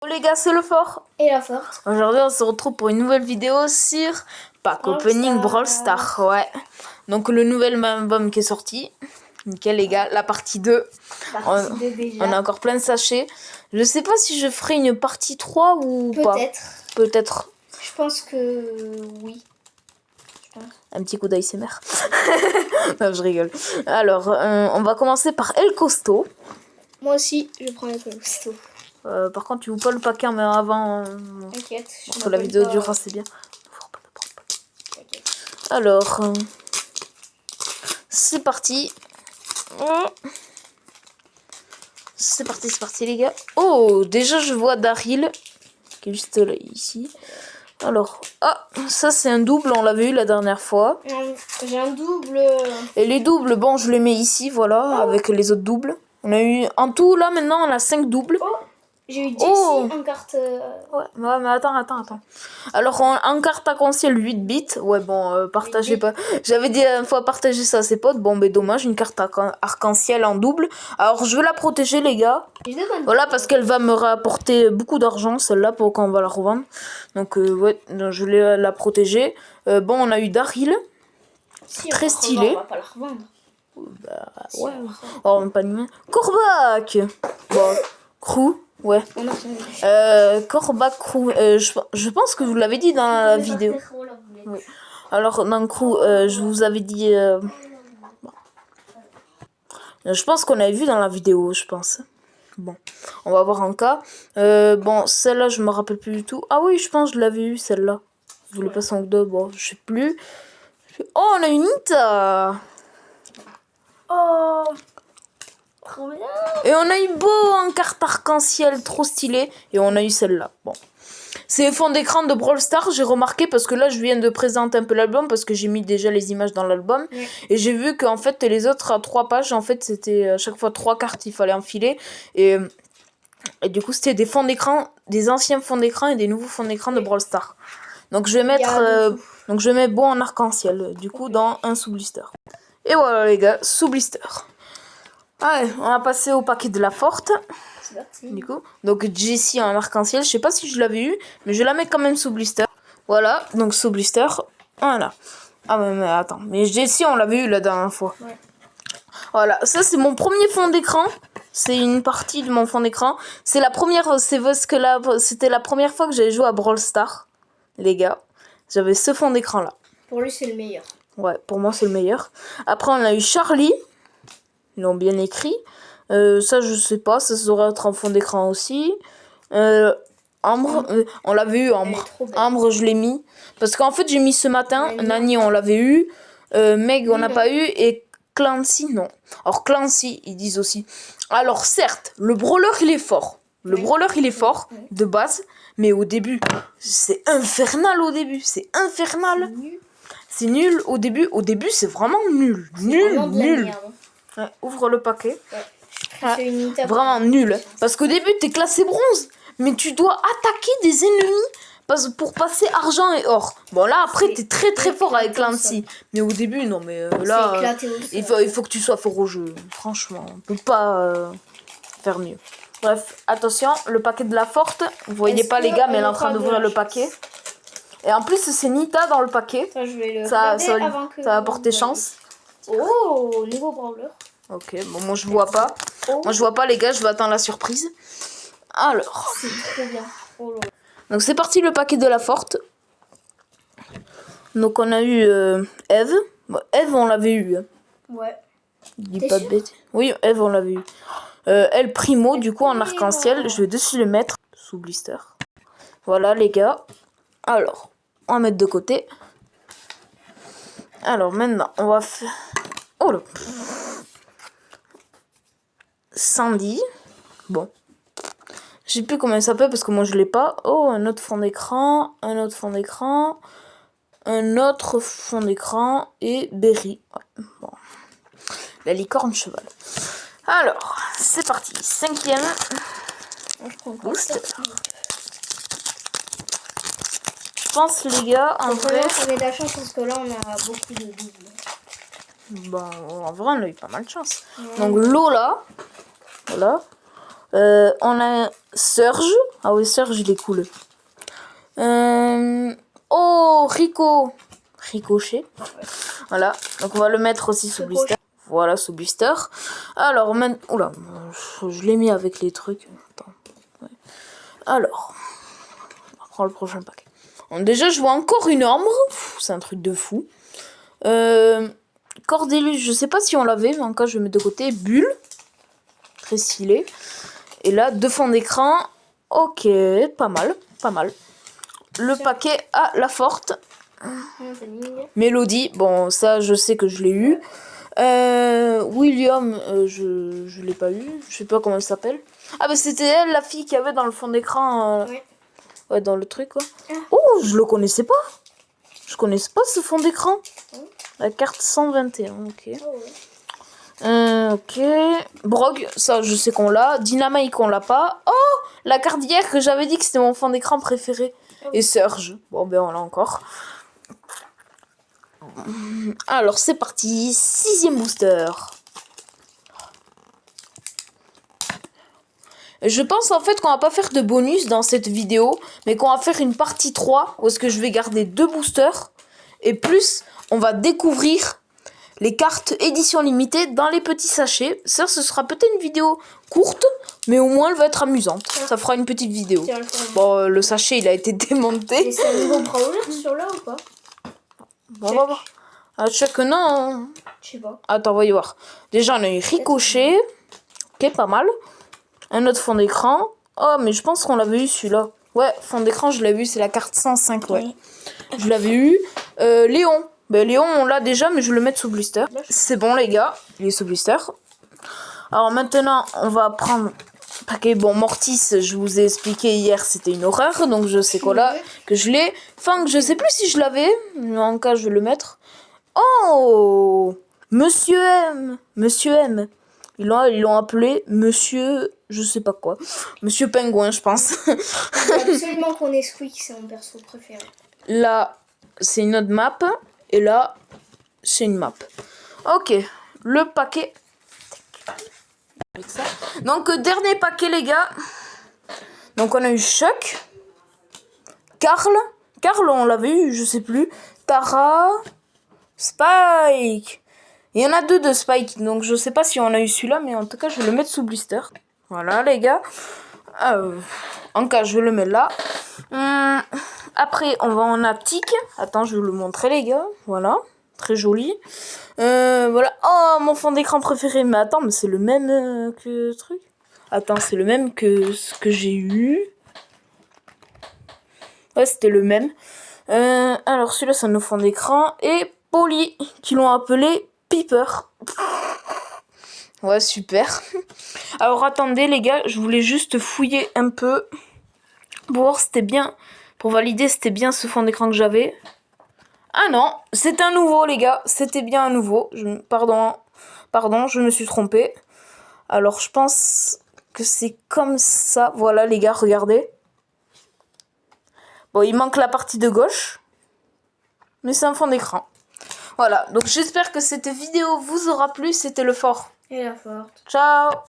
les gars, c'est le fort. Et la forte. Aujourd'hui on se retrouve pour une nouvelle vidéo sur Pack Opening Brawl Stars. Ouais. Donc le nouvel album qui est sorti. Nickel les gars, la partie 2. On a encore plein de sachets. Je sais pas si je ferai une partie 3 ou pas. Peut-être. Je pense que oui. Un petit coup d'ASMR. Non, je rigole. Alors, on va commencer par El Costo. Moi aussi, je prends El Costo. Par contre, tu ouvres pas le paquet mais avant. T'inquiète. Pour que la vidéo dure assez bien. Alors, c'est parti. C'est parti les gars. Oh, déjà je vois Daryl qui est juste là ici. Alors, ça c'est un double, on l'avait eu la dernière fois. J'ai un double. Et les doubles, bon, je les mets ici, voilà, avec les autres doubles. On a eu, en tout, là, maintenant, on a 5 doubles. Oh, j'ai eu 10 en carte. Ouais, mais attends. Alors, en carte arc-en-ciel 8 bits. Ouais, bon, partagez pas. J'avais dit une fois partager ça à ses potes. Bon, mais dommage, une carte arc-en-ciel en double. Alors, je veux la protéger, les gars. Voilà, parce qu'elle va me rapporter beaucoup d'argent, celle-là, pour quand on va la revendre. Donc, ouais, je vais la protéger. Bon, on a eu Daryl. Très stylé. On va pas la revendre. Bah, ouais. Oh, pas de Corbac. Bon, Crew. Ouais. Corbac Crew. Je pense que vous l'avez dit dans la vidéo. Oui. Alors, dans Crew, je vous avais dit... Bon. Je pense qu'on avait vu dans la vidéo, je pense. Bon, on va voir un cas. Bon, celle-là, je me rappelle plus du tout. Ah oui, je pense que je l'avais eu, celle-là. Je voulais pas son deux, bon, je sais plus. Oh, on a une Nita. Oh, trop bien. Et on a eu beau en carte arc-en-ciel, trop stylé. Et on a eu celle-là. Bon, c'est fond d'écran de Brawl Stars, j'ai remarqué parce que là je viens de présenter un peu l'album parce que j'ai mis déjà les images dans l'album. Et j'ai vu qu'en fait les autres à 3 pages, en fait c'était à chaque fois 3 cartes, il fallait enfiler. Et du coup c'était des fonds d'écran, des anciens fonds d'écran et des nouveaux fonds d'écran de Brawl Stars. Donc je vais mettre, donc je mets beau en arc-en-ciel, du coup dans un sous blister. Et voilà les gars, sous blister. Allez, on va passer au paquet de la forte. Du coup, donc Jessie en arc-en-ciel, je sais pas si je l'avais eu, mais je la mets quand même sous blister. Voilà, donc sous blister. Voilà. Ah mais attends, mais Jessie on l'avait eu la dernière fois. Ouais. Voilà, ça c'est mon premier fond d'écran. C'est une partie de mon fond d'écran. C'est la première, c'était la première fois que j'avais joué à Brawl Stars, les gars. J'avais ce fond d'écran là. Pour lui c'est le meilleur. Ouais, pour moi c'est le meilleur. Après on a eu Charlie. Ils l'ont bien écrit. Ça je sais pas, ça saurait être en fond d'écran aussi. Ambre, on l'avait eu Ambre. Ambre je l'ai mis. Parce qu'en fait j'ai mis ce matin. Nani on l'avait eu. Meg on n'a pas eu. Et Clancy non. Alors Clancy ils disent aussi. Alors certes, le brawler il est fort. Le brawler il est fort de base. Mais au début, c'est infernal au début. C'est infernal. C'est nul au début. Au début c'est vraiment nul. Nul. Ouais, ouvre le paquet. Ouais. Vraiment nul. Parce qu'au début, t'es classé bronze. Mais tu dois attaquer des ennemis pour passer argent et or. Bon, là, après, t'es très fort avec Clancy. Mais au début, non, mais là, il faut que tu sois fort au jeu. Franchement, on peut pas faire mieux. Bref, attention, le paquet de la forte. Vous voyez pas, les gars, mais elle est en train d'ouvrir le paquet. Et en plus, c'est Nita dans le paquet. Ça va apporter chance. Oh, nouveau brawler. Ok, bon, moi je vois pas. Moi je vois pas les gars, je vais attendre la surprise. Alors. C'est trop bien. Donc c'est parti le paquet de la forte. Donc on a eu Eve. Bon, Eve on l'avait eu. Ouais. Dis pas de bêtises. Oui, Eve on l'avait eu. El Primo du coup en arc-en-ciel. Je vais dessus le mettre sous blister. Voilà les gars. Alors, on va mettre de côté. Alors maintenant on va faire... Oh là. Sandy. Bon. Je sais plus comment elle s'appelle parce que moi je l'ai pas. Oh, un autre fond d'écran. Un autre fond d'écran. Un autre fond d'écran. Et Berry. Ouais. Bon. La licorne cheval. Alors, c'est parti. 5e. Booster. Je pense les gars, en vrai... On est de la chance parce que là on a beaucoup de doubles. Bon, en vrai, on a eu pas mal de chance. Donc, Lola. Voilà. On a Surge. Ah oui, Serge, il est cool. Oh, Ricochet. Voilà, donc on va le mettre aussi sous blister. Voilà, sous blister. Alors, maintenant... Oula, je l'ai mis avec les trucs. Attends. Ouais. Alors, on va prendre le prochain paquet. Bon, déjà, je vois encore une ombre. C'est un truc de fou. Cordélius, je sais pas si on l'avait, mais en cas, je vais mettre de côté. Bulle. Très stylé. Et là, 2 fonds d'écran. Ok, pas mal, pas mal. Le paquet à la forte. Mélodie, bon, ça, je sais que je l'ai eu. William, je l'ai pas eu. Je sais pas comment elle s'appelle. Ah, bah, c'était elle, la fille qui avait dans le fond d'écran. Ouais, dans le truc, quoi. Oh, je le connaissais pas. Je connaissais pas ce fond d'écran. La carte 121, ok. Ok. Brog, ça je sais qu'on l'a. Dynamite, on l'a pas. Oh, la carte d'hier que j'avais dit que c'était mon fond d'écran préféré. Et Surge. Bon, ben on l'a encore. Alors c'est parti. 6e booster. Je pense en fait qu'on va pas faire de bonus dans cette vidéo, mais qu'on va faire une partie 3 où est-ce que je vais garder 2 boosters. Et plus, on va découvrir les cartes édition limitée dans les petits sachets. Ça, ce sera peut-être une vidéo courte, mais au moins elle va être amusante. Ça fera une petite vidéo. Bon, le sachet, il a été démonté. Et c'est un niveau brawler sur là ou pas? Bon, va voir. Check, non. Je sais pas. Attends, voyons voir. Déjà, on a eu Ricochet. Ok, pas mal. Un autre fond d'écran. Oh, mais je pense qu'on l'avait eu celui-là. Ouais, fond d'écran, je l'ai vu, c'est la carte 105, ouais. Je l'avais eu. Léon. Ben, Léon, on l'a déjà, mais je vais le mettre sous blister. C'est bon, les gars. Il est sous blister. Alors maintenant, on va prendre... paquet. Bon, Mortis, je vous ai expliqué hier, c'était une horreur. Donc je sais quoi là, que je l'ai. Enfin, je sais plus si je l'avais. Mais en cas, je vais le mettre. Oh, Monsieur M. Monsieur M. Ils l'ont appelé Monsieur... je sais pas quoi. Monsieur Pingouin, je pense. Il faut absolument qu'on ait Squeak, c'est mon perso préféré. Là, c'est une autre map. Et là, c'est une map. Ok, le paquet. Avec ça. Donc, dernier paquet, les gars. Donc, on a eu Chuck. Carl, on l'avait eu, je sais plus. Tara. Spike. Il y en a 2 de Spike, donc je sais pas si on a eu celui-là, mais en tout cas, je vais le mettre sous blister. Voilà, les gars. En cas, je vais le mettre là. Après, on va en aptique. Attends, je vais le montrer, les gars. Voilà, très joli. Voilà. Oh, mon fond d'écran préféré. Mais attends, mais c'est le même que truc. Attends, c'est le même que ce que j'ai eu. Ouais, c'était le même. Alors, celui-là, c'est un fond d'écran. Et Polly, qui l'ont appelé Piper. Ouais, super. Alors, attendez, les gars, je voulais juste fouiller un peu. Pour voir si c'était bien. Pour valider, c'était bien ce fond d'écran que j'avais. Ah non, c'est un nouveau, les gars. C'était bien un nouveau. Pardon, je me suis trompée. Alors, je pense que c'est comme ça. Voilà, les gars, regardez. Bon, il manque la partie de gauche. Mais c'est un fond d'écran. Voilà, donc j'espère que cette vidéo vous aura plu. C'était le fort. Et la forte. Ciao.